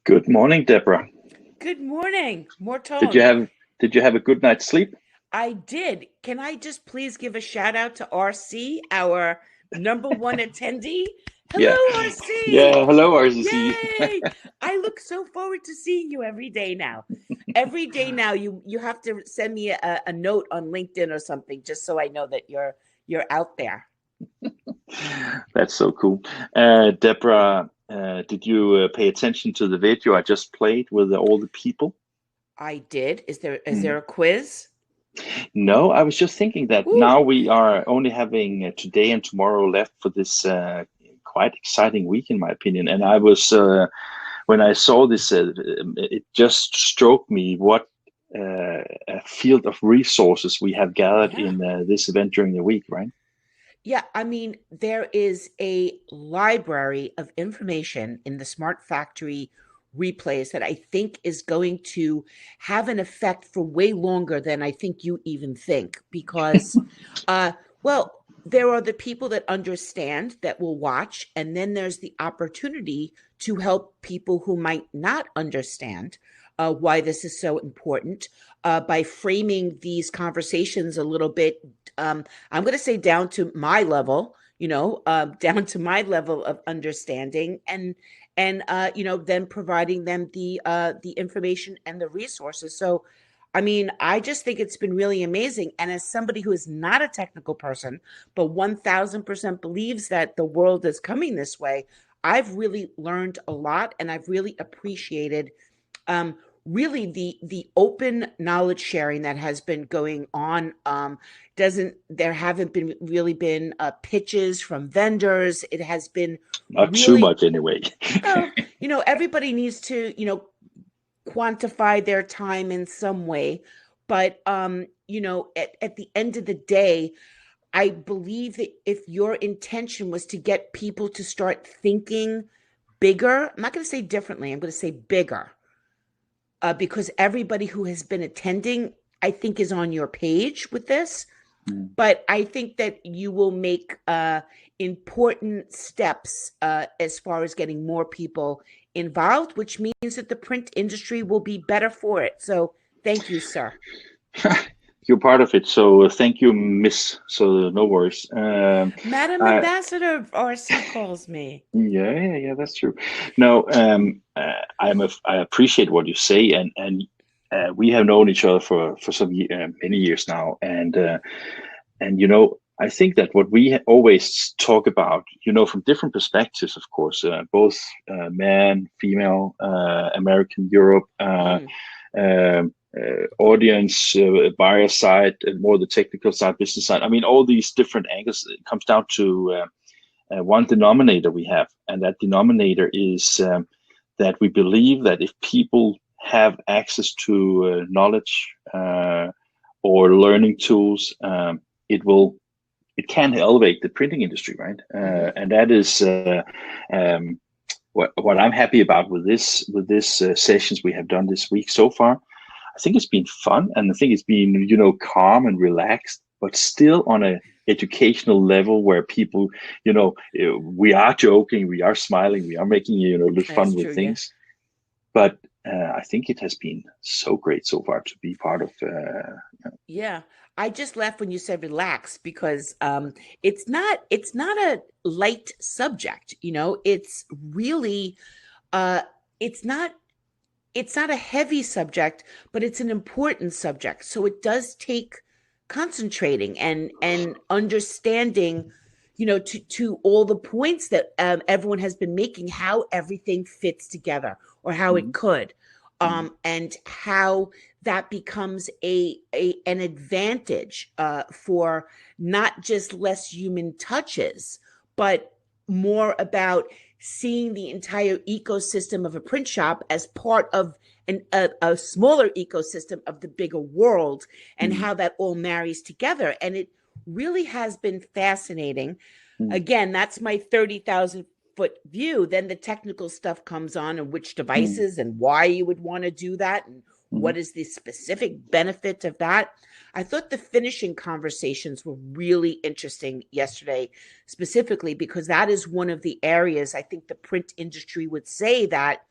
Good morning, Deborah. Good morning, Did you Morton. have did you have a good night's sleep? I did. Can I just please give a shout out to RC, our number one attendee? Yeah. Hello, RC. Yeah, hello RCC. Yay! I look so forward to seeing you every day now. Every day now, you have to send me a note on LinkedIn or something just so I know that you're out there. That's so cool. Deborah, did you pay attention to the video I just played with all the people? I did. Is there Mm. a quiz? No, I was just thinking that Ooh, now we are only having today and tomorrow left for this quite exciting week, in my opinion. And I was when I saw this, it just struck me what a field of resources we have gathered yeah. in this event during the week, right? Yeah, I mean, there is a library of information in the Smart Factory replays that I think is going to have an effect for way longer than I think you even think. Because, uh, well, there are the people that understand that will watch, and then there's the opportunity to help people who might not understand why this is so important by framing these conversations a little bit. I'm going to say down to my level, down to my level of understanding, and then providing them the information and the resources. So, I mean, I just think it's been really amazing. And as somebody who is not a technical person, but 1000% believes that the world is coming this way, I've really learned a lot, and I've really appreciated um, really the open knowledge sharing that has been going on. Doesn't there haven't been really been pitches from vendors. It has been Not too really much anyway. well, everybody needs to quantify their time in some way, but at the end of the day, I believe that if your intention was to get people to start thinking bigger, I'm not going to say differently, I'm going to say bigger, because everybody who has been attending, I think, is on your page with this. Mm. But I think that you will make important steps as far as getting more people involved, which means that the print industry will be better for it. So thank you, sir. You're part of it, so thank you, Miss. So no worries. Madam I, Ambassador RC calls me. yeah, that's true. No, I appreciate what you say, and we have known each other for many years now, and I think that what we always talk about, from different perspectives, of course, both man, female, American, Europe, Mm, audience, buyer side, and more the technical side, business side. I mean, all these different angles. It comes down to one denominator we have, and that denominator is that we believe that if people have access to knowledge or learning tools, it can elevate the printing industry, right? hmm And that is um, what I'm happy about with this sessions we have done this week so far. I think it's been fun, and I think it's been calm and relaxed, but still on a educational level where people, we are joking, we are smiling, we are making a little That's fun true, with yeah. things. But I think it has been so great so far to be part of. Yeah. I just laughed when you said relax because it's not a light subject, It's really uh it's not it's not a heavy subject, but it's an important subject. So it does take concentrating and understanding, to all the points that everyone has been making, how everything fits together or how it Mhm, could, mhm, and how that becomes an advantage for not just less human touches, but more about seeing the entire ecosystem of a print shop as part of a smaller ecosystem of the bigger world, and mhm, how that all marries together. And it really has been fascinating. mhm, Again, that's my 30,000-foot view. Then the technical stuff comes on, and which mhm, devices and why you would want to do that, and mhm, what is the specific benefit of that. I thought the finishing conversations were really interesting yesterday, specifically because that is one of the areas I think the print industry would say that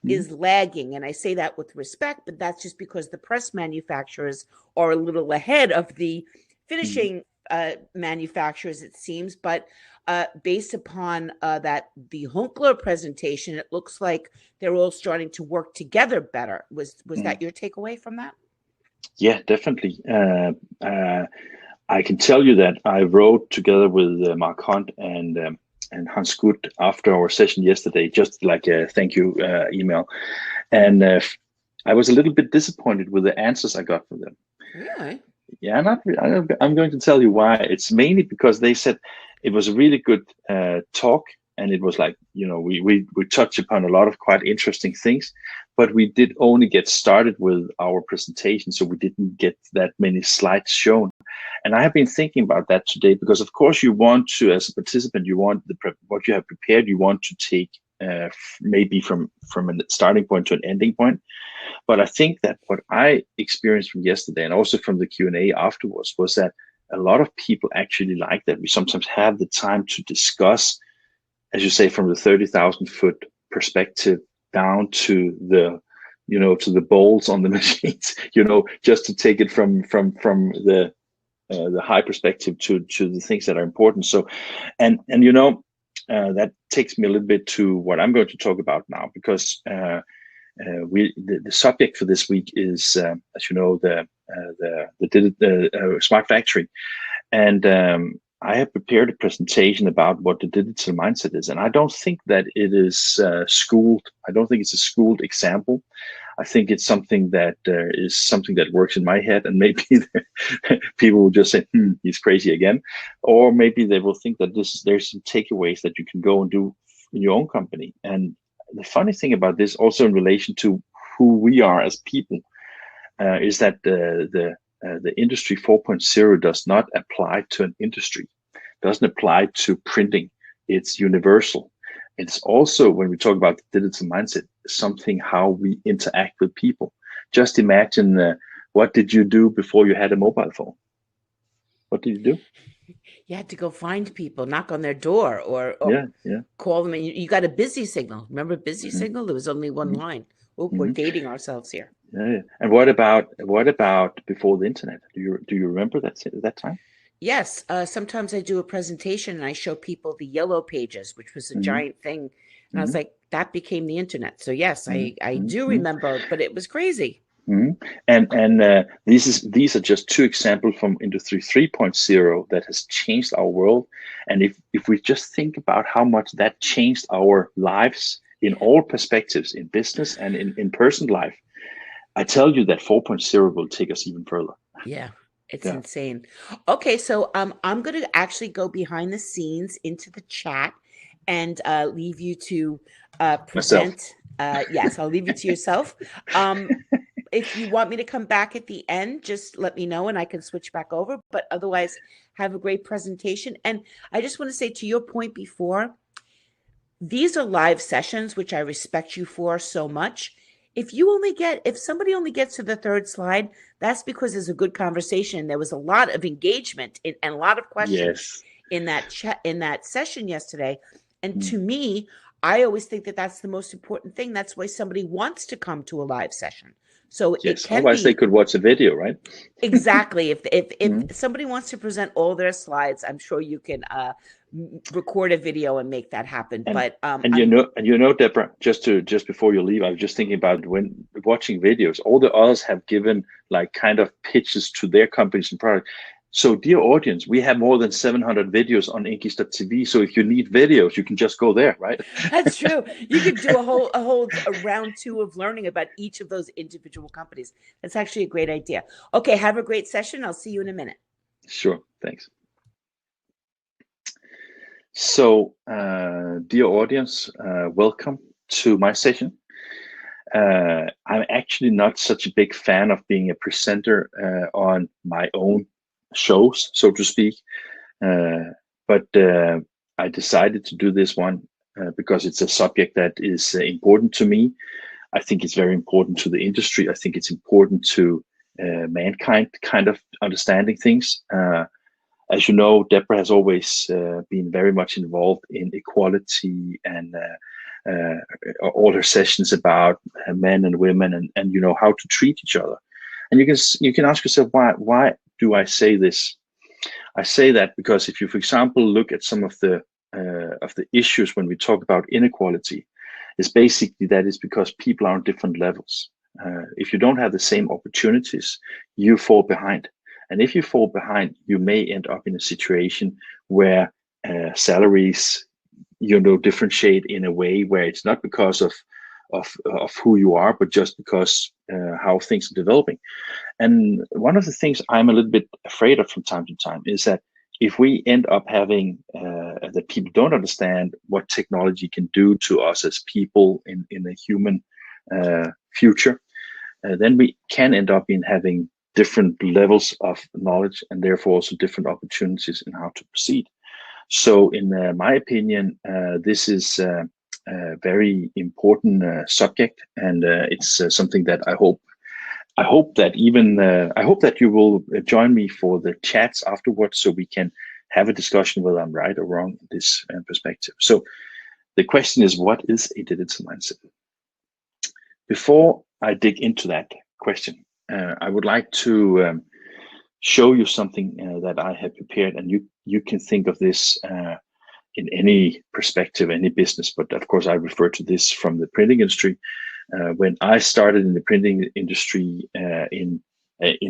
is lagging. And I say that with respect, but that's just because the press manufacturers are a little ahead of the finishing manufacturers, it seems. But based upon the Hunkler presentation, it looks like they're all starting to work together better. Was that your takeaway from that? Yeah, definitely. I can tell you that I wrote together with Mark Hunt and Hans Gut after our session yesterday, just like a thank you email, and I was a little bit disappointed with the answers I got from them. Really? Yeah, I'm going to tell you why. It's mainly because they said it was a really good talk, and it was like, we touched upon a lot of quite interesting things, but we did only get started with our presentation, so we didn't get that many slides shown. And I have been thinking about that today, because of course you want to, as a participant, you want what you have prepared, you want to take maybe from a starting point to an ending point. But I think that what I experienced from yesterday, and also from the Q&A afterwards, was that a lot of people actually like that we sometimes have the time to discuss, as you say, from the 30,000-foot perspective down to the to the bolts on the machines, just to take it from the high perspective to the things that are important. So, and that takes me a little bit to what I'm going to talk about now, because the subject for this week is, as you know, the smart factory, and I have prepared a presentation about what the digital mindset is, and I don't think that it is schooled. I don't think it's a schooled example. I think it's something that is something that works in my head, and maybe people will just say, he's crazy again. Or maybe they will think that there's some takeaways that you can go and do in your own company. And the funny thing about this, also in relation to who we are as people, is that the industry 4.0 does not apply to an industry, doesn't apply to printing. It's universal. It's also, when we talk about the digital mindset, something how we interact with people. Just imagine, what did you do before you had a mobile phone? What did you do? You had to go find people, knock on their door, or yeah. call them. And you got a busy signal. Remember busy signal? There was only one line. Oh, we're dating ourselves here. Yeah. And what about before the internet? Do you remember that time? Yes. Sometimes I do a presentation and I show people the yellow pages, which was a giant thing. And I was like, that became the internet. So yes, I do remember, but it was crazy. And these are just two examples from Industry 3.0 that has changed our world. And if we just think about how much that changed our lives in all perspectives, in business and in personal life, I tell you that 4.0 will take us even further. Yeah, it's insane. Okay, so I'm going to actually go behind the scenes into the chat and leave you to present. Yes, I'll leave you to yourself. If you want me to come back at the end, just let me know and I can switch back over. But otherwise, have a great presentation. And I just want to say, to your point before, these are live sessions, which I respect you for so much. If somebody only gets to the third slide, that's because there's a good conversation. There was a lot of engagement and a lot of questions in that chat, in that session yesterday. And to me, I always think that that's the most important thing. That's why somebody wants to come to a live session. So it can otherwise they could watch a video, right? Exactly. If somebody wants to present all their slides, I'm sure you can record a video and make that happen. And Deborah, just before you leave, I was just thinking about, when watching videos, all the others have given like kind of pitches to their companies and products. So, dear audience, we have more than 700 videos on INKISH.tv. So if you need videos, you can just go there, right? That's true. You could do a round two of learning about each of those individual companies. That's actually a great idea. Okay, have a great session. I'll see you in a minute. Sure, thanks. So, dear audience, welcome to my session. I'm actually not such a big fan of being a presenter on my own shows, so to speak, but I decided to do this one because it's a subject that is important to me. I think it's very important to the industry. I think it's important to mankind kind of understanding things. As you know, Deborah has always been very much involved in equality and all her sessions about men and women and how to treat each other. And you can ask yourself, why do I say this? I say that because if you, for example, look at some of the issues when we talk about inequality, is basically that is because people are on different levels. If you don't have the same opportunities, you fall behind. And if you fall behind, you may end up in a situation where salaries, differentiate in a way where it's not because of who you are, but just because how things are developing. And one of the things I'm a little bit afraid of from time to time is that if we end up having that people don't understand what technology can do to us as people in a human future, then we can end up in having different levels of knowledge and therefore also different opportunities in how to proceed. So in my opinion, this is a very important subject, and it's something that I hope that you will join me for the chats afterwards, so we can have a discussion whether I'm right or wrong in this perspective. So the question is, what is a digital mindset? Before I dig into that question, I would like to show you something that I have prepared, and you can think of this in any perspective, any business, but of course I refer to this from the printing industry. When I started in the printing industry in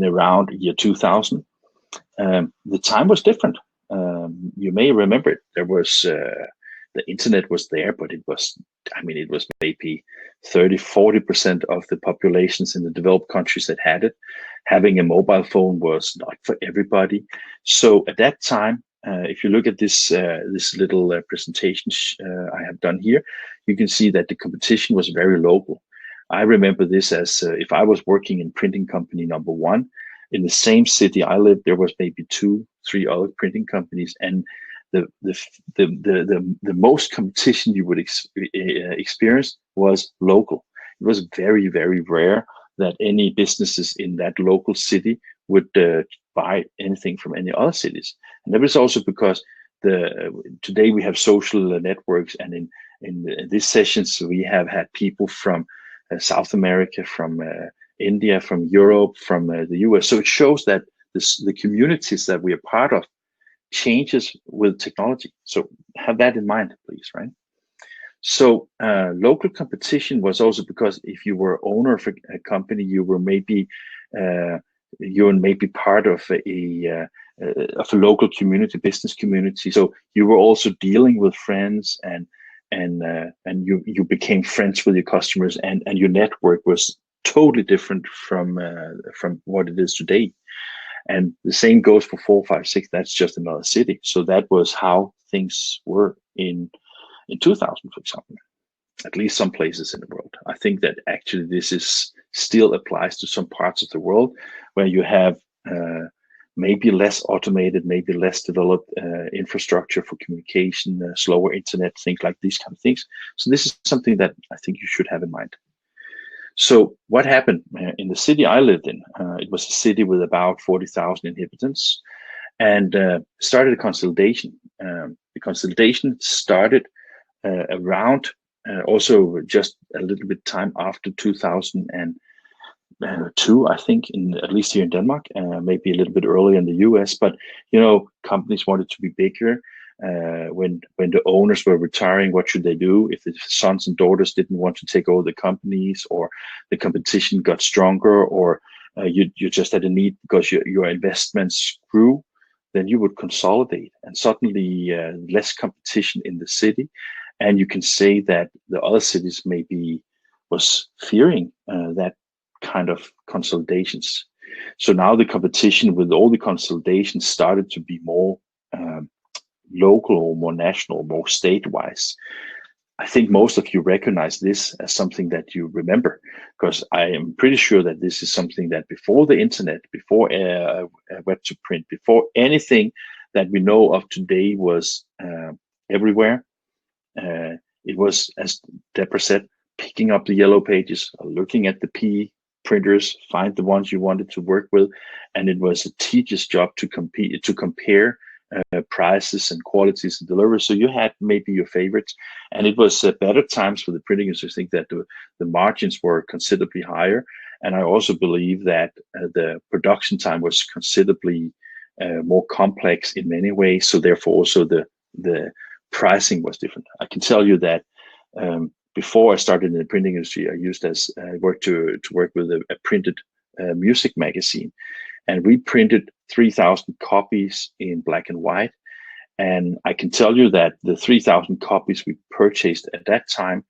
around year 2000, the time was different. You may remember it. There was the internet was there, but it was maybe 30-40% of the populations in the developed countries that had it. Having a mobile phone was not for everybody. So at that time, if you look at this little presentation I have done here, you can see that the competition was very local. I remember this as if I was working in printing company number one, in the same city I lived, there was maybe 2-3 other printing companies, and the most competition you would experience was local. It was very, very rare that any businesses in that local city would buy anything from any other cities. And that was also because today we have social networks, and in these sessions we have had people from South America, from India, from Europe, from the US. So it shows that the communities that we are part of changes with technology. So have that in mind, please, right? So local competition was also because if you were owner of a company, you were maybe part of a local community, business community. So you were also dealing with friends, and you became friends with your customers, and your network was totally different from what it is today. And the same goes for 4, 5, 6. That's just another city. So that was how things were in 2000, for example. At least some places in the world. I think that actually this is still applies to some parts of the world where you have maybe less automated, maybe less developed infrastructure for communication, slower internet, things like these kind of things. So this is something that I think you should have in mind. So what happened in the city I lived in? It was a city with about 40,000 inhabitants, and started a consolidation. The consolidation started around also just a little bit time after 2002, I think, at least here in Denmark, maybe a little bit earlier in the US. But companies wanted to be bigger. When the owners were retiring, what should they do? If the sons and daughters didn't want to take over the companies, or the competition got stronger, or you just had a need because your investments grew, then you would consolidate, and suddenly less competition in the city. And you can say that the other cities maybe was fearing that kind of consolidations. So now the competition with all the consolidations started to be more local, or more national, more state-wise. I think most of you recognize this as something that you remember, because I am pretty sure that this is something that before the internet, before web to print, before anything that we know of today was everywhere. It was, as Deborah said, picking up the yellow pages, looking at the P printers, find the ones you wanted to work with, and it was a tedious job to compare prices and qualities and delivery. So you had maybe your favorites, and it was better times for the printing industry. I think that the margins were considerably higher, and I also believe that the production time was considerably more complex in many ways. So therefore, also the pricing was different. I can tell you that before I started in the printing industry, I worked to work with a printed music magazine, and we printed 3,000 copies in black and white. And I can tell you that the 3,000 copies we purchased at that time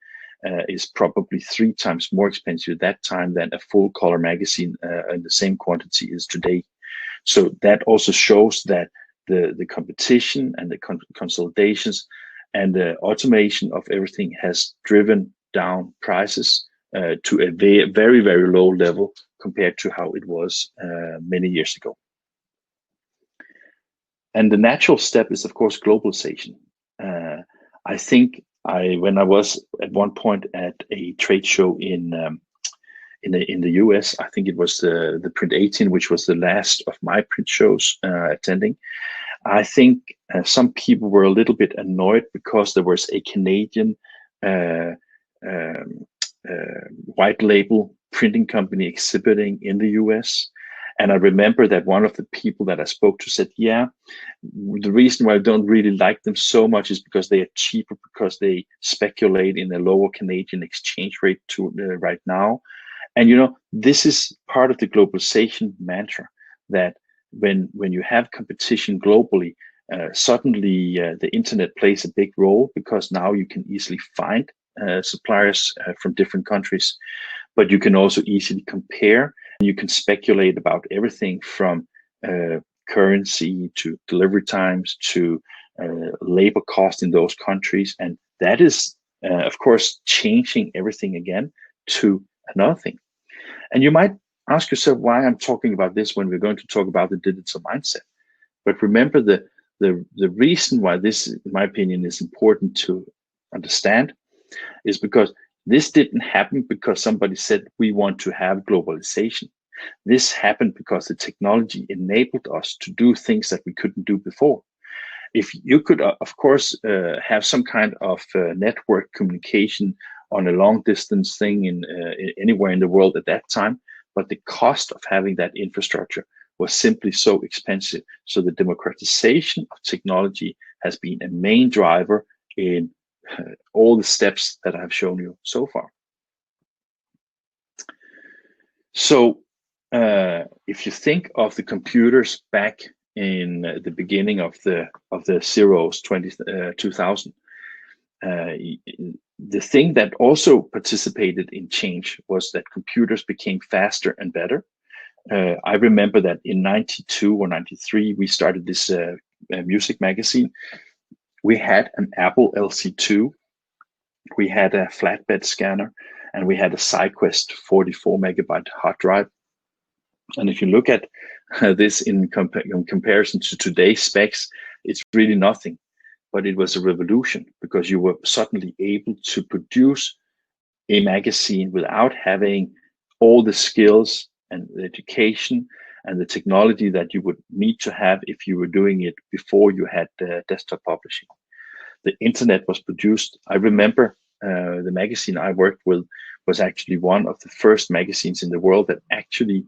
is probably 3 times more expensive at that time than a full color magazine in the same quantity is today. So that also shows that the competition and the consolidations and the automation of everything has driven down prices to a very, very low level compared to how it was many years ago. And the natural step is, of course, globalization. I think when I was at one point at a trade show in the US, I think it was the Print 18, which was the last of my print shows attending. I think some people were a little bit annoyed because there was a Canadian white label printing company exhibiting in the US. And I remember that one of the people that I spoke to said, yeah, the reason why I don't really like them so much is because they are cheaper, because they speculate in a lower Canadian exchange rate right now. And, this is part of the globalization mantra, that when you have competition globally, suddenly the internet plays a big role, because now you can easily find suppliers from different countries, but you can also easily compare. You can speculate about everything from currency to delivery times to labor cost in those countries. And that is, of course, changing everything again to another thing. And you might ask yourself why I'm talking about this when we're going to talk about the digital mindset. But remember, the reason why this, in my opinion, is important to understand is because this didn't happen because somebody said we want to have globalization. This happened because the technology enabled us to do things that we couldn't do before. If you could, of course, have some kind of network communication on a long distance thing in anywhere in the world at that time, but the cost of having that infrastructure was simply so expensive. So the democratization of technology has been a main driver in all the steps that I have shown you so far. So if you think of the computers back in the beginning of the zeros, 2000, the thing that also participated in change was that computers became faster and better. I remember that in 92 or 93, we started this music magazine. We had an Apple LC2, we had a flatbed scanner, and we had a SideQuest 44 megabyte hard drive. And if you look at this in comparison to today's specs, it's really nothing. But it was a revolution, because you were suddenly able to produce a magazine without having all the skills and the education and the technology that you would need to have if you were doing it before you had desktop publishing. The internet was produced. I remember the magazine I worked with was actually one of the first magazines in the world that actually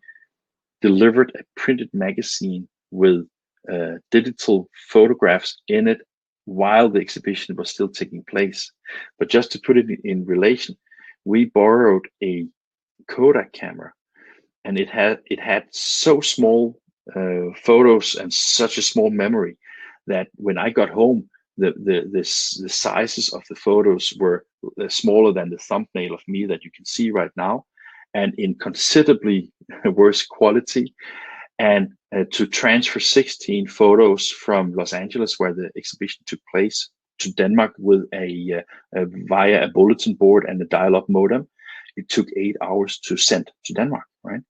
delivered a printed magazine with digital photographs in it while the exhibition was still taking place. But just to put it in relation, we borrowed a Kodak camera, and it had so small photos and such a small memory that when I got home, the sizes of the photos were smaller than the thumbnail of me that you can see right now, and in considerably worse quality. And to transfer 16 photos from Los Angeles, where the exhibition took place, to Denmark with via a bulletin board and a dial-up modem, it took 8 hours to send to Denmark, right?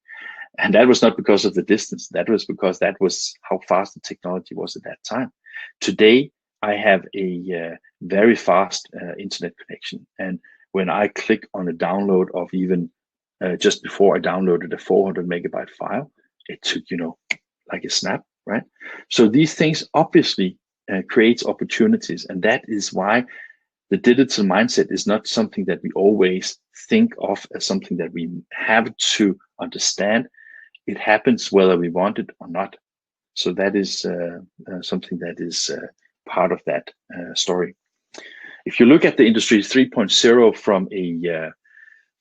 And that was not because of the distance. That was because that was how fast the technology was at that time. Today, I have a very fast internet connection. And when I click on a download of even just before I downloaded a 400 megabyte file, it took, like a snap, right? So these things obviously creates opportunities, and that is why the digital mindset is not something that we always think of as something that we have to understand. It happens whether we want it or not. So that is something that is part of that story. If you look at the industry 3.0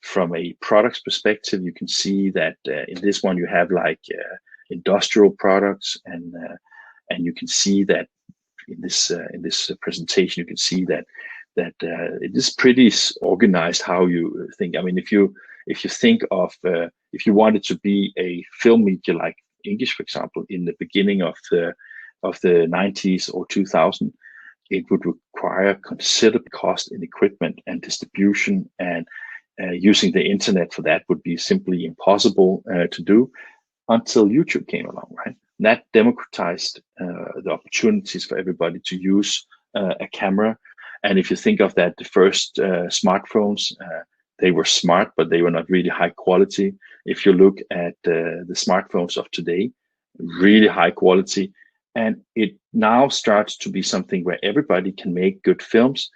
from a products perspective, you can see that in this one you have like industrial products, and you can see that in this presentation you can see that it is pretty organized how you think. I mean, if you think of if you wanted to be a film media like INKISH, for example, in the beginning of the 90s or 2000, it would require considerable cost in equipment and distribution, and using the internet for that would be simply impossible to do until YouTube came along, right? And that democratized the opportunities for everybody to use a camera. And if you think of that, the first smartphones, they were smart, but they were not really high quality. If you look at the smartphones of today, really high quality. And it now starts to be something where everybody can make good films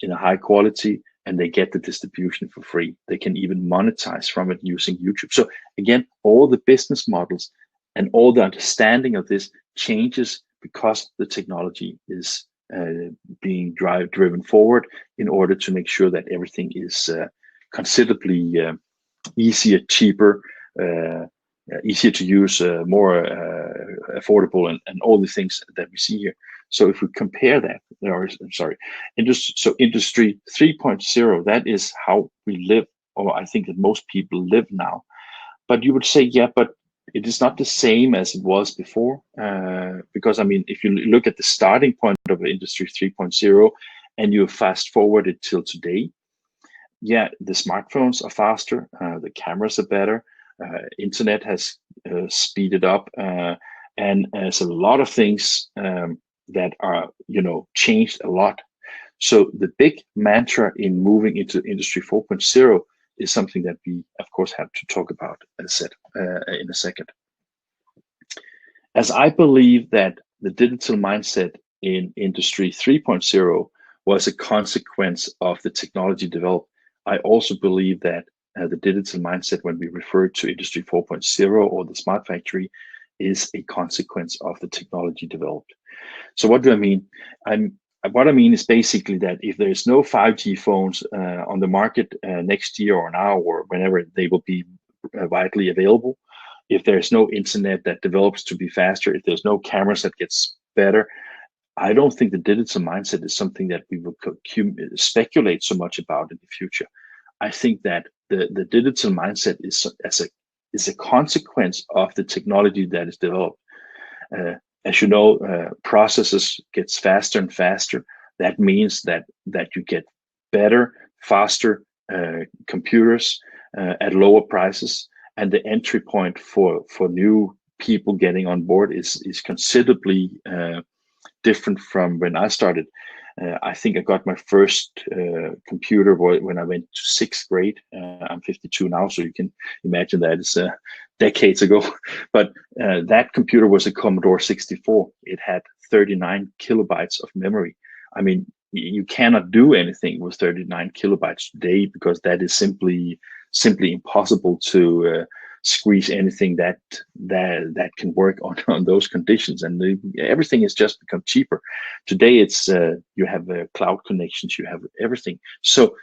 in a high quality, and they get the distribution for free. They can even monetize from it using YouTube. So again, all the business models and all the understanding of this changes because the technology is being driven forward in order to make sure that everything is considerably easier, cheaper, easier to use, more affordable, and all the things that we see here. So if we compare that, industry 3.0, that is how we live, or I think that most people live now. But you would say, yeah, but it is not the same as it was before, because I mean, if you look at the starting point of industry 3.0 and you fast forward it till today, yeah, the smartphones are faster, the cameras are better, internet has speeded up, and there's a lot of things that are, changed a lot. So the big mantra in moving into industry 4.0 is something that we, of course, have to talk about, as said, in a second. As I believe that the digital mindset in industry 3.0 was a consequence of the technology developed, I also believe that the digital mindset, when we refer to industry 4.0 or the smart factory, is a consequence of the technology developed. So what do I mean? What I mean is basically that if there's no 5G phones on the market next year or now or whenever they will be widely available, if there's no internet that develops to be faster, if there's no cameras that gets better, I don't think the digital mindset is something that we will speculate so much about in the future. I think that the digital mindset is a consequence of the technology that is developed. As you know, processes gets faster and faster. That means that you get better, faster computers at lower prices, and the entry point for new people getting on board is considerably different from when I started. I think I got my first computer when I went to 6th grade. I'm 52 now, so you can imagine that it's decades ago. But that computer was a Commodore 64. It had 39 kilobytes of memory. I mean, you cannot do anything with 39 kilobytes today because that is simply impossible to squeeze anything that can work on those conditions, and everything has just become cheaper. Today it's you have cloud connections, you have everything. So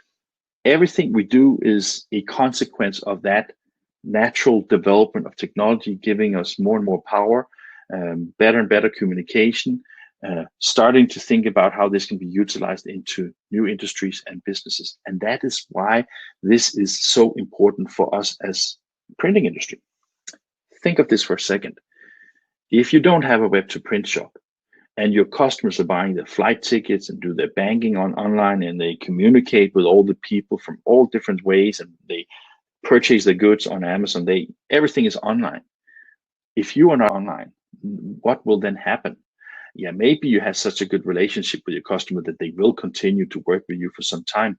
everything we do is a consequence of that natural development of technology, giving us more and more power, better and better communication, starting to think about how this can be utilized into new industries and businesses. And that is why this is so important for us as printing industry. Think of this for a second. If you don't have a web to print shop and your customers are buying their flight tickets and do their banking online, and they communicate with all the people from all different ways, and they purchase the goods on Amazon, everything is online. If you are not online, what will then happen? Yeah, maybe you have such a good relationship with your customer that they will continue to work with you for some time.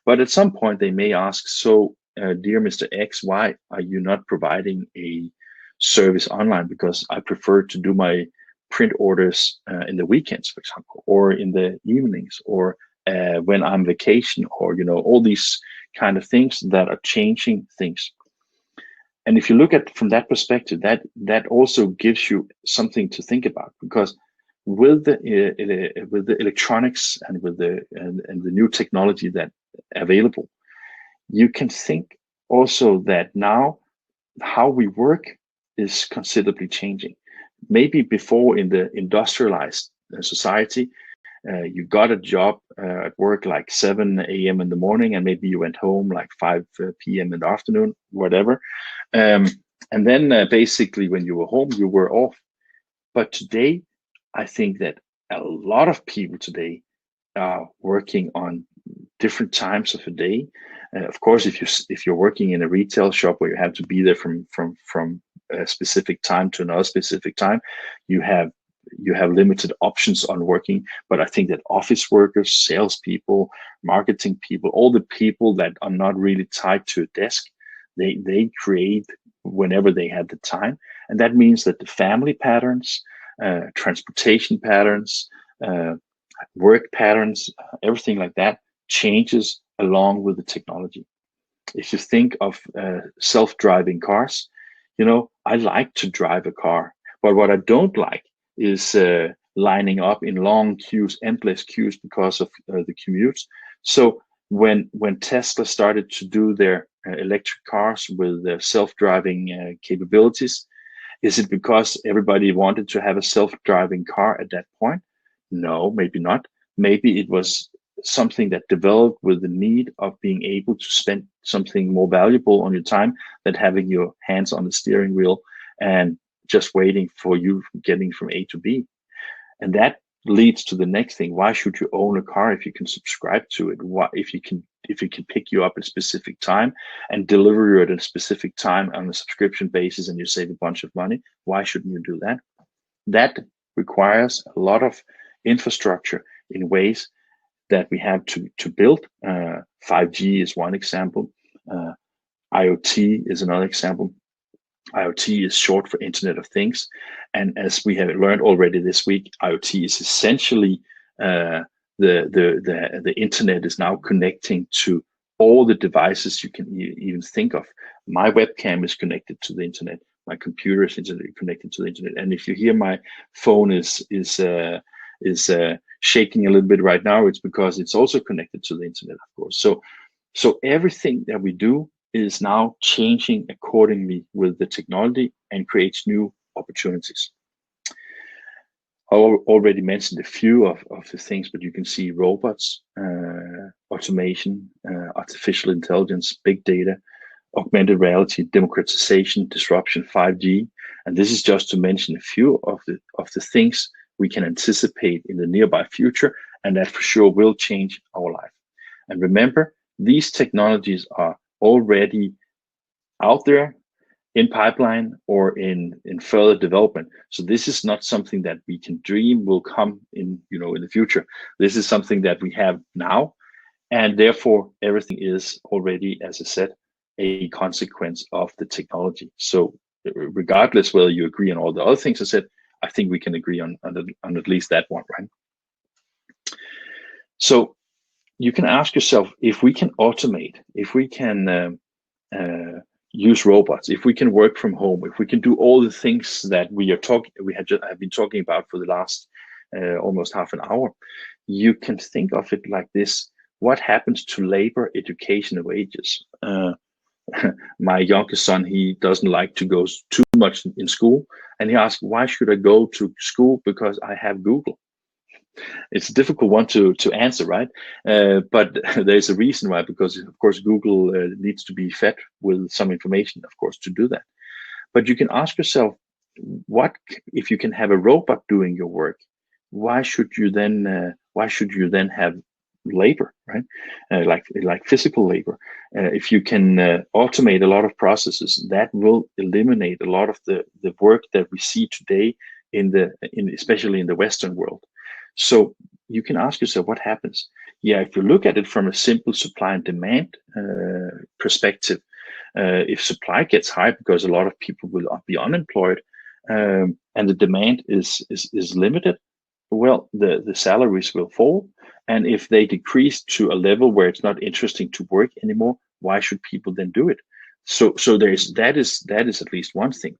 But at some point they may ask, so dear Mr. X, why are you not providing a service online? Because I prefer to do my print orders in the weekends, for example, or in the evenings, or when I'm vacation, or all these kind of things that are changing things. And if you look at it from that perspective, that also gives you something to think about, because with the electronics and with the new technology that available, you can think also that now how we work is considerably changing. Maybe before, in the industrialized society, you got a job at work like 7 a.m. in the morning, and maybe you went home like 5 p.m. in the afternoon, whatever. And then basically when you were home, you were off. But today, I think that a lot of people today are working on different times of a day. Of course, if you're working in a retail shop where you have to be there from a specific time to another specific time, you have limited options on working. But I think that office workers, salespeople, marketing people, all the people that are not really tied to a desk, they create whenever they have the time. And that means that the family patterns, transportation patterns, work patterns, everything like that changes along with the technology. If you think of self-driving cars, I like to drive a car, but what I don't like is lining up in long queues, endless queues, because of the commutes. So when Tesla started to do their electric cars with their self-driving capabilities, is it because everybody wanted to have a self-driving car at that point? No, maybe not. Maybe it was something that developed with the need of being able to spend something more valuable on your time than having your hands on the steering wheel and just waiting for you getting from A to B. And that leads to the next thing. Why should you own a car if you can subscribe to it? Why, if it can pick you up at a specific time and deliver you at a specific time on a subscription basis, and you save a bunch of money, why shouldn't you do that? That requires a lot of infrastructure in ways that we have to build. 5G is one example. IoT is another example. IoT is short for Internet of Things. And as we have learned already this week, IoT is essentially the Internet is now connecting to all the devices you can even think of. My webcam is connected to the Internet. My computer is connected to the Internet. And if you hear my phone is shaking a little bit right now, it's because it's also connected to the Internet, of course. So everything that we do is now changing accordingly with the technology and creates new opportunities. I already mentioned a few of the things, but you can see robots, automation, artificial intelligence, big data, augmented reality, democratization, disruption, 5G. And this is just to mention a few of the things we can anticipate in the nearby future, and that for sure will change our life. And remember, these technologies are already out there in pipeline or in further development. So this is not something that we can dream will come in the future. This is something that we have now, and therefore everything is already, as I said, a consequence of the technology. So regardless whether you agree on all the other things I said, I think we can agree on at least that one, right? So you can ask yourself, if we can automate, if we can use robots, if we can work from home, if we can do all the things that have been talking about for the last almost half an hour, you can think of it like this: what happens to labor, education, and wages? My youngest son, he doesn't like to go too much in school, and he asks, why should I go to school? Because I have Google. It's a difficult one to answer, right? But there's a reason why, because of course Google needs to be fed with some information, of course, to do that. But you can ask yourself, what if you can have a robot doing your work? Why should you then have labor, right? Like physical labor. If you can automate a lot of processes, that will eliminate a lot of the work that we see today especially in the Western world. So you can ask yourself, what happens? Yeah, if you look at it from a simple supply and demand perspective, if supply gets high because a lot of people will be unemployed, and the demand is limited, well, the salaries will fall. And if they decrease to a level where it's not interesting to work anymore, why should people then do it? So that is at least one thing.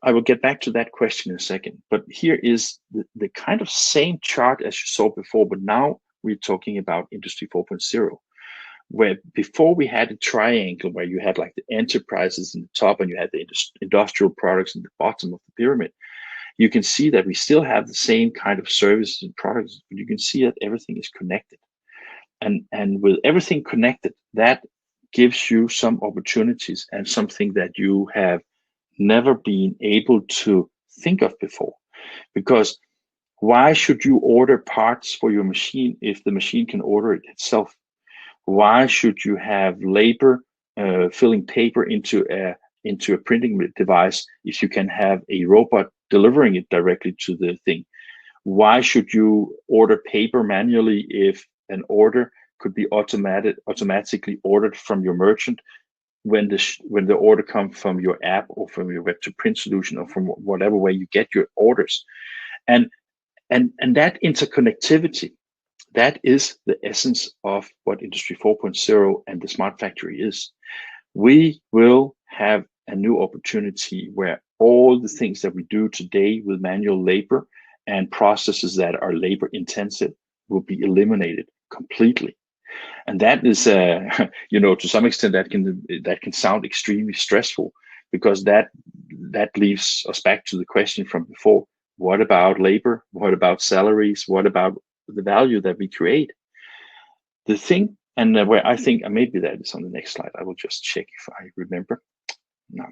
I will get back to that question in a second, but here is the kind of same chart as you saw before, but now we're talking about Industry 4.0, where before we had a triangle where you had like the enterprises in the top and you had the industrial products in the bottom of the pyramid. You can see that we still have the same kind of services and products, but you can see that everything is connected. And with everything connected, that gives you some opportunities and something that you have never been able to think of before. Because why should you order parts for your machine if the machine can order it itself? Why should you have labor filling paper into a printing device if you can have a robot delivering it directly to the thing? Why should you order paper manually if an order could be automatically ordered from your merchant when the order comes from your app or from your web to print solution or from whatever way you get your orders? And that interconnectivity, that is the essence of what Industry 4.0 and the Smart Factory is. We will have a new opportunity where all the things that we do today with manual labor and processes that are labor intensive will be eliminated completely. And that is, to some extent, that can sound extremely stressful, because that leaves us back to the question from before: what about labor? What about salaries? What about the value that we create? The thing, and where I think maybe that is on the next slide. I will just check if I remember. No,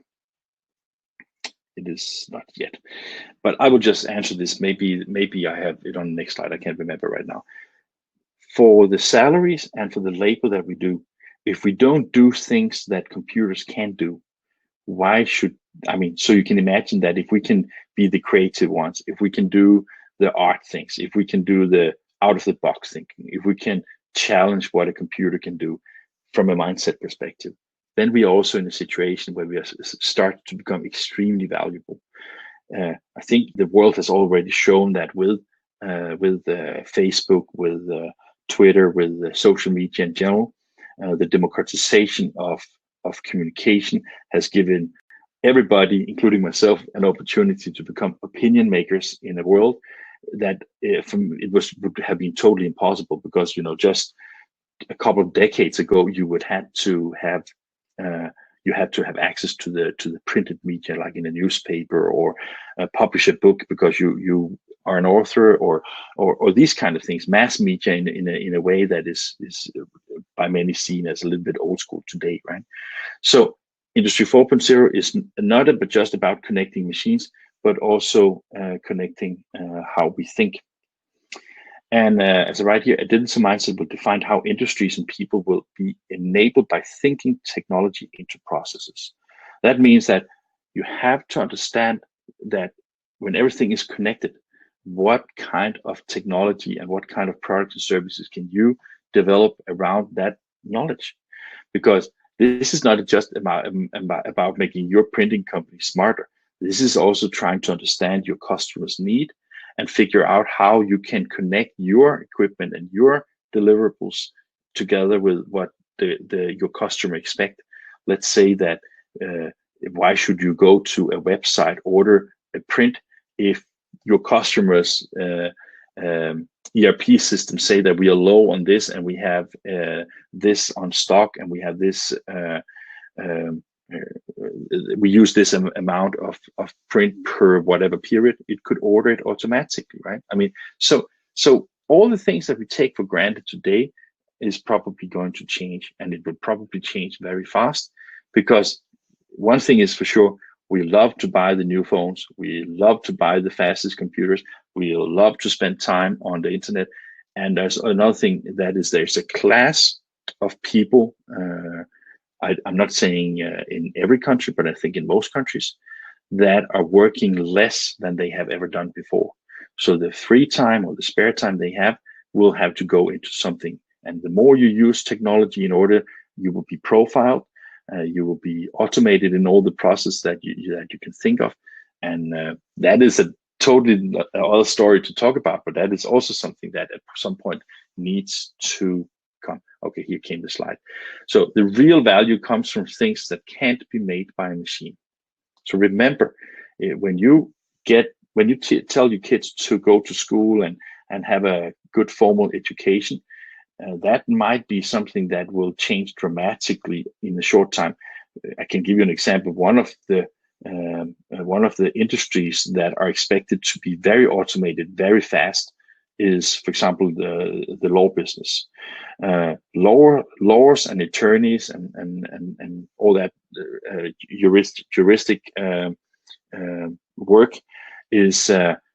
it is not yet. But I will just answer this. Maybe I have it on the next slide. I can't remember right now. For the salaries and for the labor that we do, if we don't do things that computers can do, why should, so you can imagine that if we can be the creative ones, if we can do the art things, if we can do the out of the box thinking, if we can challenge what a computer can do from a mindset perspective, then we are also in a situation where we start to become extremely valuable. I think the world has already shown that with Facebook, with Twitter, with social media in general, the democratization of communication has given everybody, including myself, an opportunity to become opinion makers in a world that would have been totally impossible, because just a couple of decades ago you would have to have access to the printed media, like in a newspaper, or publish a book because you are an author, or these kind of things, mass media in a way that is by many seen as a little bit old school today, right? So Industry 4.0 is not just about connecting machines, but also connecting how we think. And as I write here, a digital mindset will define how industries and people will be enabled by thinking technology into processes. That means that you have to understand that when everything is connected, what kind of technology and what kind of products and services can you develop around that knowledge? Because this is not just about making your printing company smarter. This is also trying to understand your customers' need and figure out how you can connect your equipment and your deliverables together with what your customer expect. Let's say that why should you go to a website, order a print, if your customers ERP system say that we are low on this and we have this on stock and we have this we use this amount of print per whatever period, it could order it automatically, right? So all the things that we take for granted today is probably going to change, and it will probably change very fast, because one thing is for sure: we love to buy the new phones, we love to buy the fastest computers, we love to spend time on the internet. And there's another thing, that is there's a class of people, I'm not saying in every country, but I think in most countries, that are working less than they have ever done before. So the free time or the spare time they have will have to go into something. And the more you use technology in order, you will be profiled. You will be automated in all the process that you can think of, and that is a totally other story to talk about. But that is also something that at some point needs to come. Okay, here came the slide. So the real value comes from things that can't be made by a machine. So remember, when you tell your kids to go to school and have a good formal education, that might be something that will change dramatically in a short time. I can give you an example. One of the industries that are expected to be very automated very fast is, for example, the law business. Lawyers and attorneys and all that juristic work is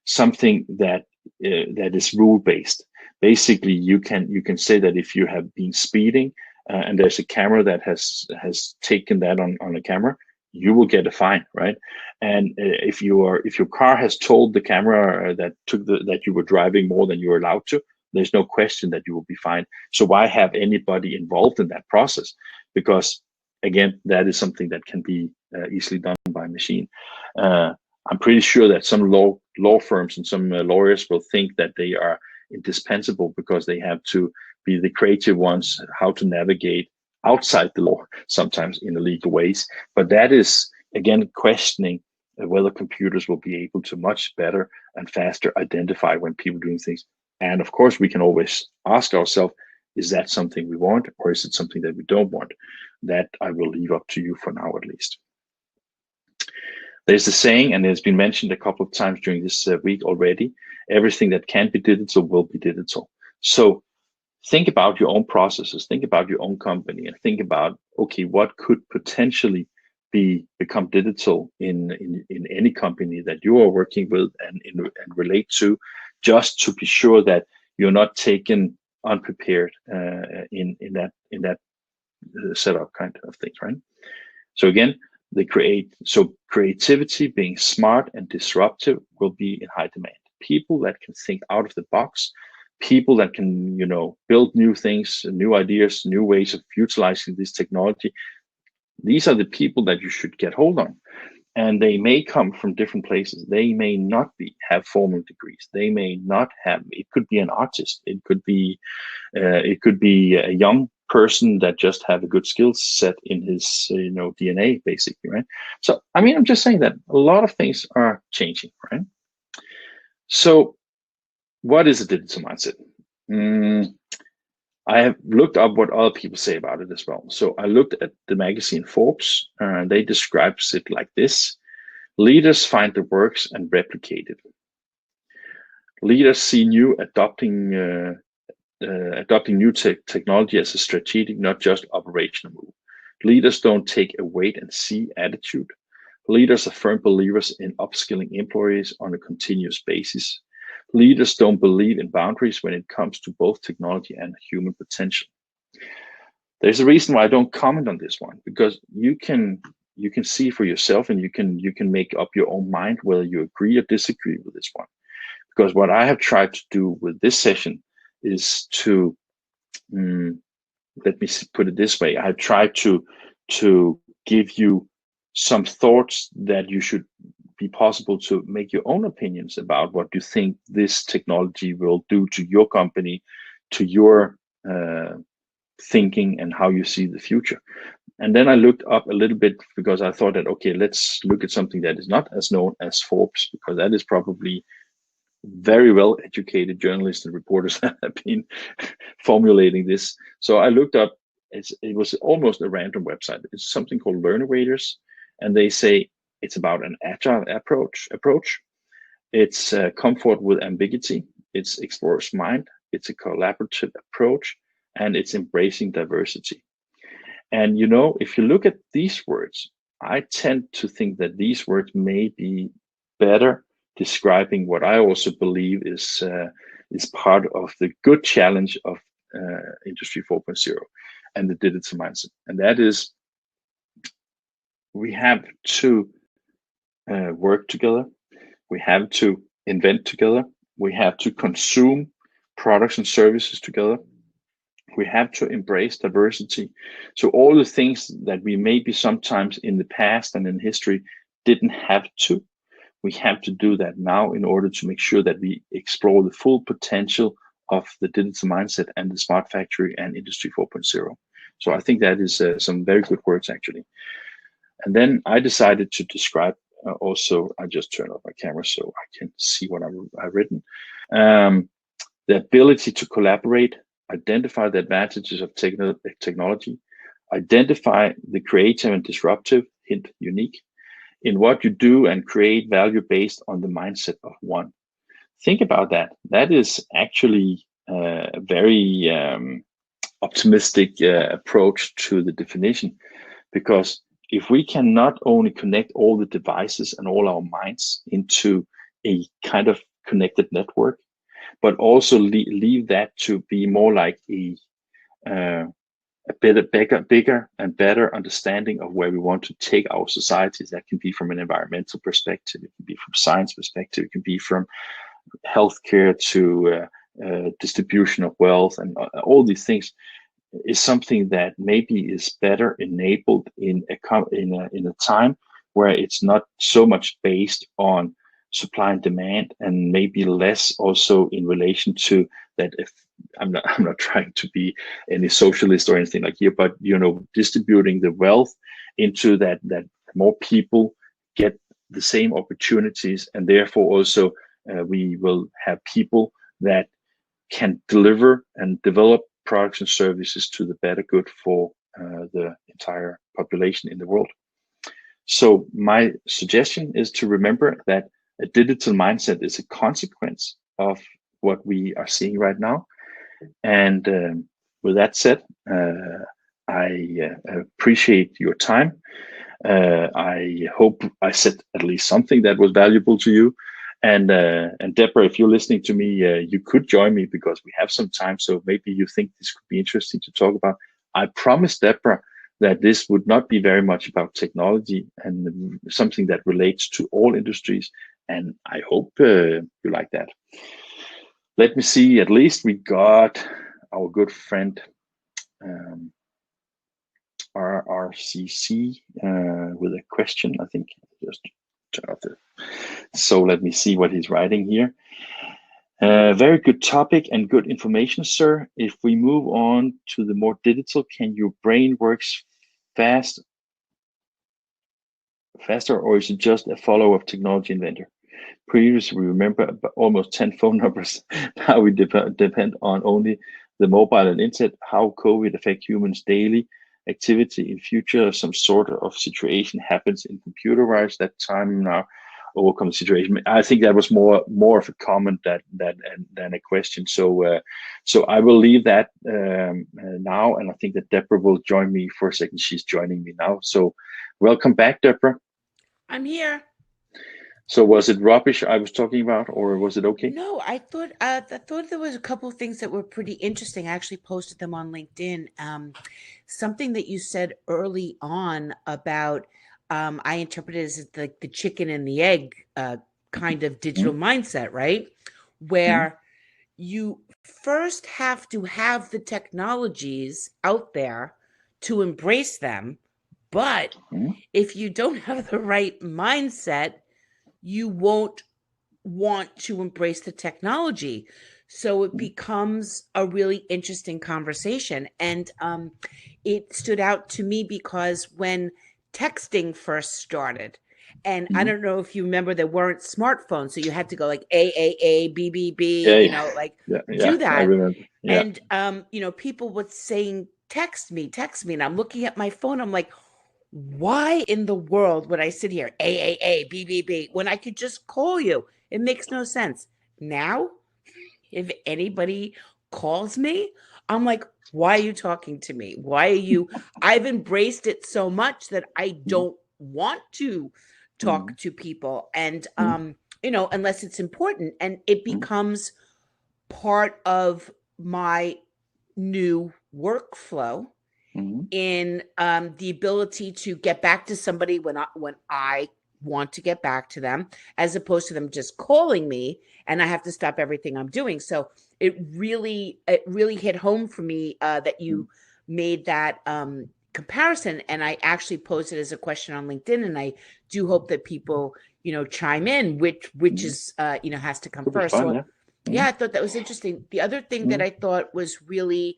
something that is rule based. Basically, you can say that if you have been speeding and there's a camera that has taken that on a camera, you will get a fine, right? And if your car has told the camera that you were driving more than you were allowed to, there's no question that you will be fined. So why have anybody involved in that process? Because again, that is something that can be easily done by machine. I'm pretty sure that some law firms and some lawyers will think that they are indispensable because they have to be the creative ones, how to navigate outside the law, sometimes in illegal ways. But that is, again, questioning whether computers will be able to much better and faster identify when people are doing things. And of course, we can always ask ourselves, is that something we want, or is it something that we don't want? That I will leave up to you for now, at least. There's a saying, and it's been mentioned a couple of times during this week already, everything that can be digital will be digital. So think about your own processes, think about your own company, and think about, okay, what could potentially become digital in any company that you are working with and relate to, just to be sure that you're not taken unprepared in that setup kind of things, right? So again, creativity, being smart and disruptive, will be in high demand. People that can think out of the box, people that can, build new things, new ideas, new ways of utilizing this technology. These are the people that you should get hold on. And they may come from different places. They may not have formal degrees. They may not have. It could be an artist. It could be a young person that just have a good skill set in his DNA, basically, right? So I'm just saying that a lot of things are changing, right? So what is a digital mindset? I have looked up what other people say about it as well. So I looked at the magazine Forbes, and they describes it like this: leaders find the works and replicate it. Leaders see adopting new technology as a strategic, not just operational move. Leaders don't take a wait and see attitude. Leaders are firm believers in upskilling employees on a continuous basis. Leaders don't believe in boundaries when it comes to both technology and human potential. There's a reason why I don't comment on this one, because you can see for yourself, and you can make up your own mind whether you agree or disagree with this one. Because what I have tried to do with this session is to, let me put it this way, I tried to give you some thoughts that you should be possible to make your own opinions about what you think this technology will do to your company, to your thinking, and how you see the future. And then I looked up a little bit, because I thought that, okay, let's look at something that is not as known as Forbes, because that is probably very well educated journalists and reporters that have been formulating this. So I looked up, it was almost a random website. It's something called Learnovators, and they say it's about an agile approach. It's comfort with ambiguity. It's explorer's mind. It's a collaborative approach, and it's embracing diversity. And if you look at these words, I tend to think that these words may be better describing what I also believe is part of the good challenge of Industry 4.0 and the digital mindset. And that is, we have to work together. We have to invent together. We have to consume products and services together. We have to embrace diversity. So all the things that we maybe sometimes in the past and in history didn't have to, we have to do that now in order to make sure that we explore the full potential of the digital mindset and the smart factory and Industry 4.0. So I think that is some very good words, actually. And then I decided to describe also, I just turned off my camera so I can see what I've written. The ability to collaborate, identify the advantages of technology, identify the creative and disruptive, hint unique, in what you do and create value based on the mindset of one. Think about that. That is actually a very optimistic approach to the definition, because if we can not only connect all the devices and all our minds into a kind of connected network, but also leave that to be more like a bigger and better understanding of where we want to take our societies. That can be from an environmental perspective, it can be from science perspective, it can be from healthcare to distribution of wealth, and all these things is something that maybe is better enabled in a time where it's not so much based on supply and demand, and maybe less also in relation to that. If I'm not trying to be any socialist or anything like here, but distributing the wealth into that more people get the same opportunities, and therefore also we will have people that can deliver and develop products and services to the better good for the entire population in the world. So my suggestion is to remember that a digital mindset is a consequence of what we are seeing right now. And with that said, I appreciate your time. I hope I said at least something that was valuable to you. And Deborah, if you're listening to me, you could join me because we have some time. So maybe you think this could be interesting to talk about. I promise, Deborah, that this would not be very much about technology and something that relates to all industries. And I hope you like that. Let me see, at least we got our good friend RRCC with a question, I think. Just turn off the... So let me see what he's writing here. Very good topic and good information, sir. If we move on to the more digital, can your brain works faster, or is it just a follower of technology inventor? Previously, we remember almost 10 phone numbers. Now we depend on only the mobile and internet. How COVID affect humans' daily activity in future? Some sort of situation happens in computerized that time now. Overcome the situation. I think that was more of a comment than a question. So so I will leave that now, and I think that Deborah will join me for a second. She's joining me now. So welcome back, Deborah. I'm here. So was it rubbish I was talking about, or was it okay? No, I thought there was a couple of things that were pretty interesting. I actually posted them on LinkedIn. Something that you said early on about I interpreted it as the chicken and the egg kind of digital mindset, right? Where you first have to have the technologies out there to embrace them, but if you don't have the right mindset, you won't want to embrace the technology. So it becomes a really interesting conversation. And it stood out to me because when texting first started, and I don't know if you remember, there weren't smartphones, so you had to go like AAA, BBB, do that. I remember. Yeah. And people were saying, text me, and I'm looking at my phone, I'm like, why in the world would I sit here, AAA, BBB, when I could just call you? It makes no sense. Now, if anybody calls me, I'm like, why are you talking to me? Why are you? I've embraced it so much that I don't want to talk to people. And, unless it's important, and it becomes part of my new workflow in the ability to get back to somebody when I want to get back to them, as opposed to them just calling me and I have to stop everything I'm doing. So it really hit home for me that you made that comparison, and I actually posed it as a question on LinkedIn, and I do hope that people chime in which is has to come Could be first. fun, So yeah. yeah, I thought that was interesting. The other thing that I thought was really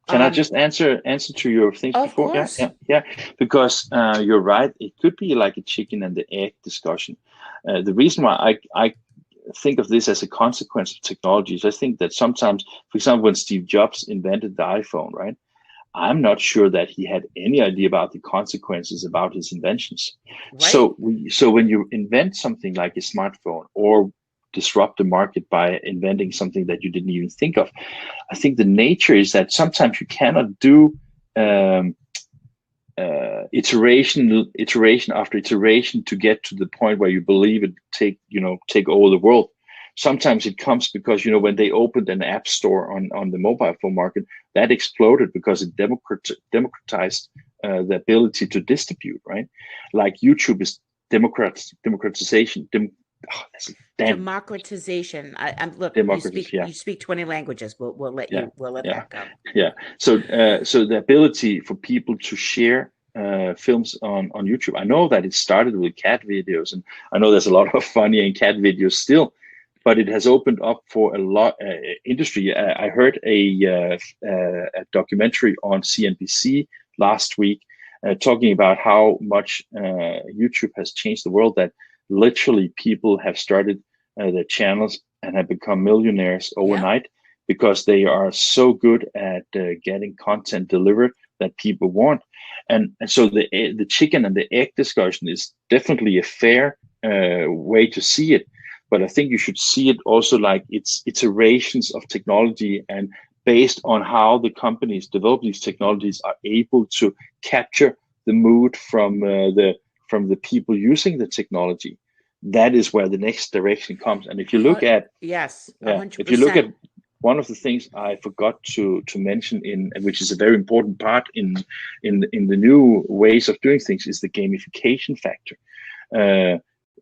Can I just answer to your things of before? course. Yeah. Because you're right. It could be like a chicken and the egg discussion. The reason why I think of this as a consequence of technologies, I think that sometimes, for example, when Steve Jobs invented the iPhone, right? I'm not sure that he had any idea about the consequences about his inventions. Right. So when you invent something like a smartphone or disrupt the market by inventing something that you didn't even think of, I think the nature is that sometimes you cannot do um, iteration after iteration to get to the point where you believe it take over the world. Sometimes it comes because when they opened an app store on the mobile phone market, that exploded because it democratized the ability to distribute, right? Like YouTube is democratization. Democratization. Look, Democratization. Yeah. you speak 20 languages. We'll let Yeah, yeah, that go. yeah. So the ability for people to share films on YouTube. I know that it started with cat videos, and I know there's a lot of funny and cat videos still, but it has opened up for a lot industry. I heard a documentary on CNBC last week talking about how much YouTube has changed the world. That literally people have started their channels and have become millionaires Yeah. overnight because they are so good at getting content delivered that people want. And so the chicken and the egg discussion is definitely a fair way to see it. But I think you should see it also like it's iterations of technology, and based on how the companies develop these technologies are able to capture the mood from the people using the technology. That is where the next direction comes. And if you look at Yes, if you look 100%. at one of the things I forgot to mention, which is a very important part in the new ways of doing things, is the gamification factor.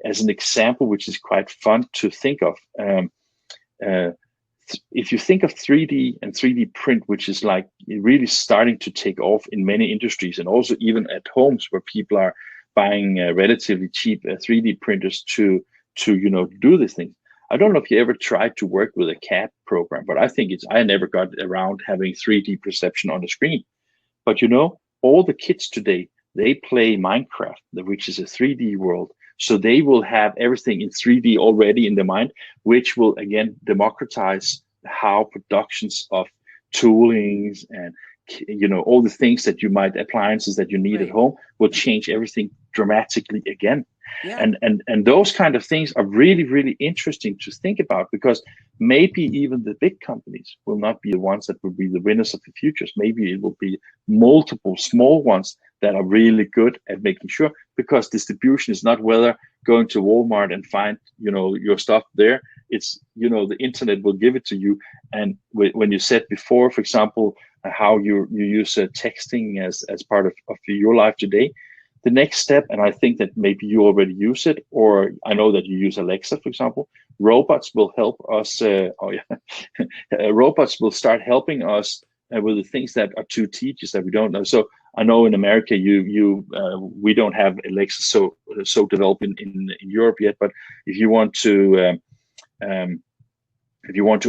As an example, which is quite fun to think of, if you think of 3D and 3D print, which is like really starting to take off in many industries, and also even at homes where people are buying relatively cheap 3D printers to do this thing. I don't know if you ever tried to work with a CAD program, but I never got around having 3D perception on the screen. But all the kids today, they play Minecraft, which is a 3D world. So they will have everything in 3D already in their mind, which will again democratize how productions of toolings and all the things that you might appliances that you need at Right. home will change everything dramatically again. Yeah. And those kind of things are really, really interesting to think about, because maybe even the big companies will not be the ones that will be the winners of the futures. Maybe it will be multiple small ones that are really good at making sure, because distribution is not whether going to Walmart and find your stuff there. It's the internet will give it to you. And when you said before, for example, how you use texting as part of your life today, the next step, and I think that maybe you already use it, or I know that you use Alexa, for example. Robots will help us. Robots will start helping us with the things that are too tedious that we don't know. So I know in America, we don't have Alexa so developed in Europe yet. But if you want to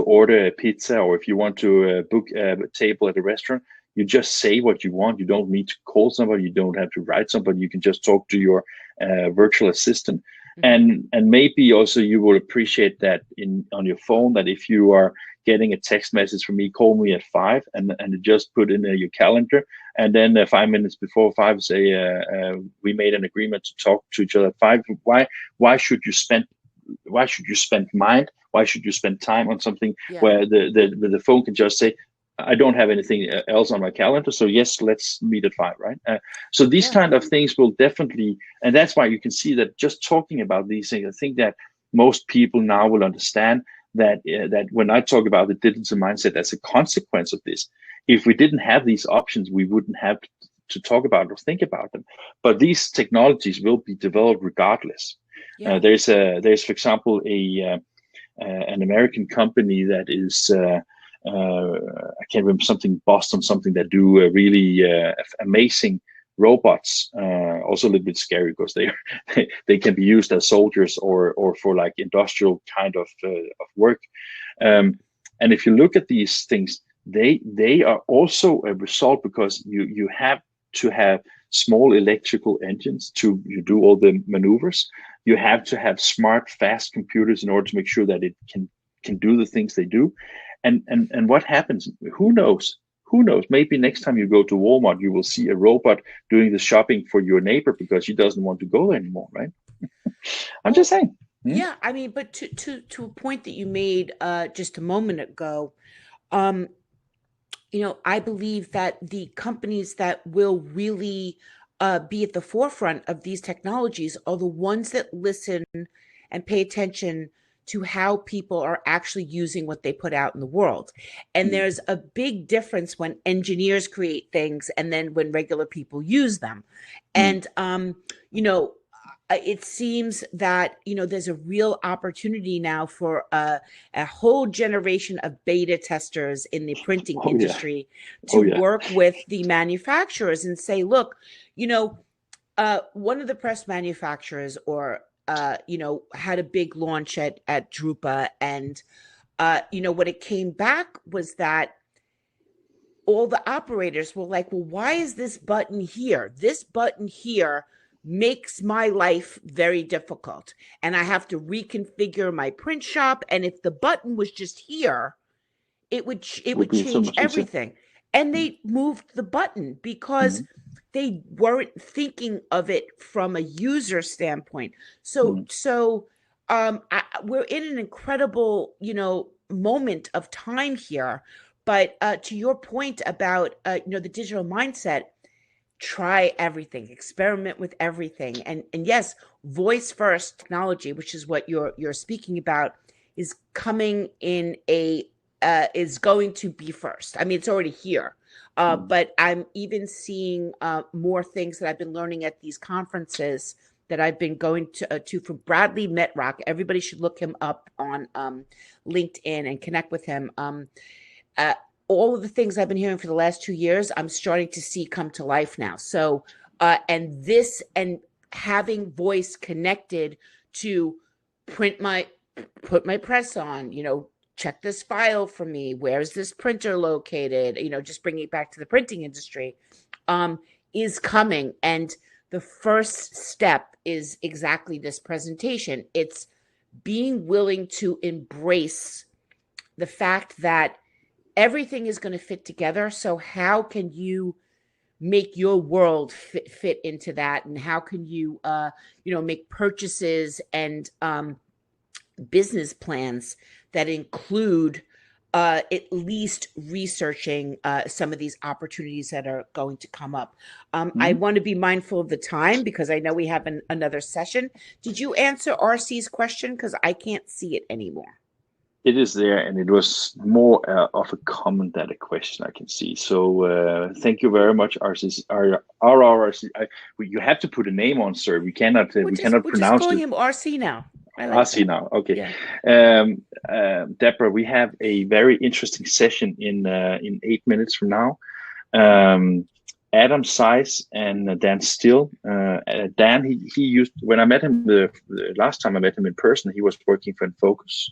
order a pizza, or if you want to book a table at a restaurant, you just say what you want. You don't need to call somebody. You don't have to write somebody. You can just talk to your virtual assistant. And maybe also you will appreciate that on your phone, that if you are getting a text message from me, call me at 5, and just put in your calendar, and then 5 minutes before 5 say we made an agreement to talk to each other at 5. Why should you spend time on something where the phone can just say, I don't have anything else on my calendar, so yes, let's meet at 5, right? So these kind of things will definitely, and that's why you can see that just talking about these things, I think that most people now will understand that when I talk about the digital mindset as a consequence of this, if we didn't have these options, we wouldn't have to talk about or think about them. But these technologies will be developed regardless. Yeah. There's for example an American company that is I can't remember, something Boston, something that do really amazing robots. Also a little bit scary because they can be used as soldiers or for like industrial kind of work. And if you look at these things, they are also a result because you have to have small electrical engines to you do all the maneuvers. You have to have smart, fast computers in order to make sure that it can do the things they do. And what happens? Who knows? Who knows? Maybe next time you go to Walmart, you will see a robot doing the shopping for your neighbor because he doesn't want to go there anymore, right? I'm just saying. Yeah, I mean, but to a point that you made just a moment ago, um, I believe that the companies that will really be at the forefront of these technologies are the ones that listen and pay attention to how people are actually using what they put out in the world. And there's a big difference when engineers create things and then when regular people use them. And, it seems that there's a real opportunity now for a whole generation of beta testers in the printing industry to work with the manufacturers and say, look, one of the press manufacturers had a big launch at Drupa, and what it came back was that all the operators were like, well, why is this button here? This button here makes my life very difficult, and I have to reconfigure my print shop. And if the button was just here, it would change everything. And they moved the button because they weren't thinking of it from a user standpoint. So we're in an incredible moment of time here. But to your point about the digital mindset, try everything, experiment with everything. And yes, voice first technology, which is what you're speaking about, is coming in is going to be first. I mean, it's already here. But I'm even seeing more things that I've been learning at these conferences that I've been going to from Bradley Metrock. Everybody should look him up on LinkedIn and connect with him. All of the things I've been hearing for the last 2 years, I'm starting to see come to life now. So, and having voice connected to put my press on, check this file for me. Where's this printer located? Just bringing it back to the printing industry, is coming. And the first step is exactly this presentation. It's being willing to embrace the fact that everything is going to fit together. So how can you make your world fit into that? And how can you, make purchases and business plans that include at least researching some of these opportunities that are going to come up. I want to be mindful of the time because I know we have another session. Did you answer RC's question? Because I can't see it anymore. It is there, and it was more of a comment than a question, I can see. So thank you very much, RC. RC. You have to put a name on, sir. We cannot pronounce it. We're just calling him RC now. I like RC now. Okay. Yeah. Deborah, we have a very interesting session in 8 minutes from now. Adam Size and Dan Still. Dan, he used, when I met him the last time I met him in person, he was working for InFocus.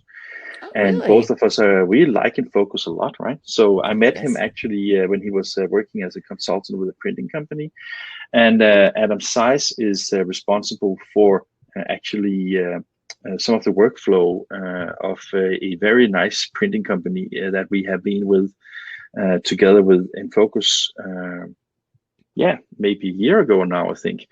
Oh, and really? both of us we like InFocus a lot, right? So I met him actually when he was working as a consultant with a printing company. And Adam Size is responsible for actually some of the workflow of a very nice printing company that we have been with together with InFocus. Maybe a year ago now, I think.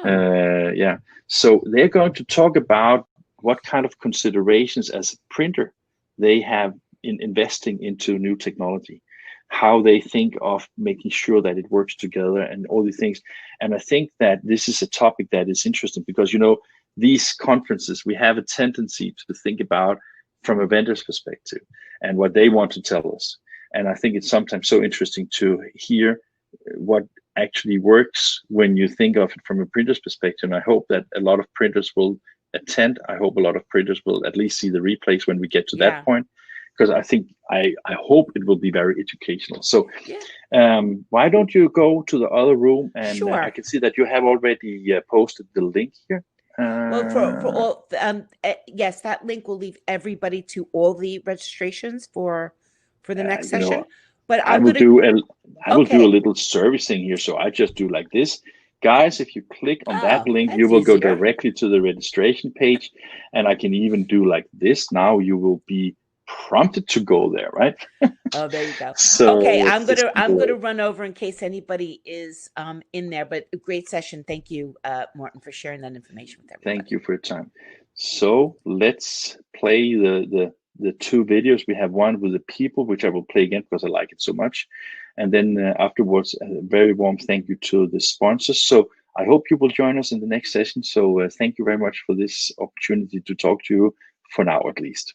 Wow. So they're going to talk about what kind of considerations as a printer they have in investing into new technology, how they think of making sure that it works together and all these things. And I think that this is a topic that is interesting because, these conferences, we have a tendency to think about from a vendor's perspective and what they want to tell us. And I think it's sometimes so interesting to hear what actually works when you think of it from a printer's perspective. And I hope that a lot of printers will attend. I hope a lot of printers will at least see the replays when we get to that Yeah. point, because I think I hope it will be very educational. So why don't you go to the other room, and I Sure. can see that you have already posted the link here. Well, for all, yes, that link will leave everybody to all the registrations for the next you know, session. But I I'm will gonna. do a Okay. little servicing here. So I just do like this. Guys, if you click on that Oh, link, you that's will go easier. directly to the registration page. And I can even do like this. Now you will be prompted to go there, right? Oh, there you go. So Okay, it's the I'm simple way. gonna run over in case anybody is in there. But a great session. Thank you, Morten, for sharing that information with Thank everybody. you for your time. So let's play the two videos. We have one with the people, which I will play again because I like it so much. And then afterwards, a very warm thank you to the sponsors. So I hope you will join us in the next session. So thank you very much for this opportunity to talk to you for now, at least.